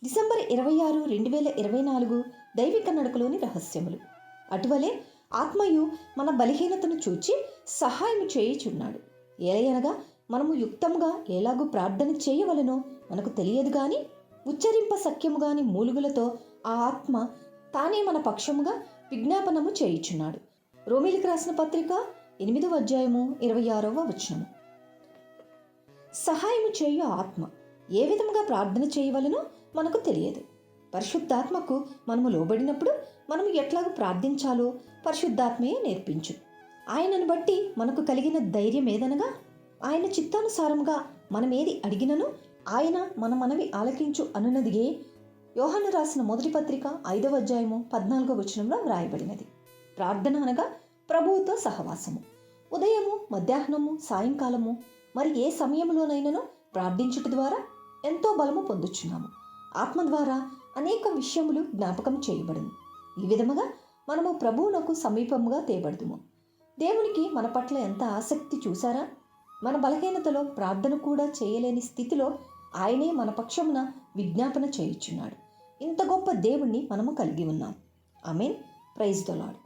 December 26, 2024 దైవిక నడకలోని రహస్యములు. అటువలే ఆత్మయు మన బలహీనతను చూచి సహాయం చేయుచున్నాడు. ఏలయనగా మనము యుక్తముగా ఎలాగూ ప్రార్థన చేయవలనో మనకు తెలియదు గాని ఉచ్చరింప సఖ్యము గాని మూలుగులతో ఆ ఆత్మ తానే మన పక్షముగా విజ్ఞాపనము చేయుచున్నాడు. రోమీలకు రాసిన పత్రిక 8వ అధ్యాయము 26వ వచనము. సహాయము చేయు ఆత్మ ఏ విధముగా ప్రార్థన చేయవలనో మనకు తెలియదు. పరిశుద్ధాత్మకు మనము లోబడినప్పుడు మనము ఎట్లాగూ ప్రార్థించాలో పరిశుద్ధాత్మయే నేర్పించు. ఆయనను బట్టి మనకు కలిగిన ధైర్యం ఏదనగా ఆయన చిత్తానుసారముగా మనమేది అడిగినను ఆయన మన మనవి ఆలకించు అనున్నదియే యోహాను రాసిన మొదటి పత్రిక 5వ అధ్యాయము 14వ వచనంలో వ్రాయబడినది. ప్రార్థన అనగా ప్రభువుతో సహవాసము. ఉదయము, మధ్యాహ్నము, సాయంకాలము మరి ఏ సమయంలోనైనాను ప్రార్థించుట ద్వారా ఎంతో బలము పొందుచున్నాము. ఆత్మ ద్వారా అనేక విషయములు జ్ఞాపకం చేయబడును. ఈ విధముగా మనము ప్రభువునకు సమీపముగా తేబడుదుము. దేవునికి మన పట్ల ఎంత ఆసక్తి చూసారా? మన బలహీనతలో ప్రార్థన కూడా చేయలేని స్థితిలో ఆయనే మన పక్షమున విజ్ఞాపన చేయుచున్నాడు. ఇంత గొప్ప దేవుణ్ణి మనము కలిగి ఉన్నాం. ఆమేన్. Praise the lord.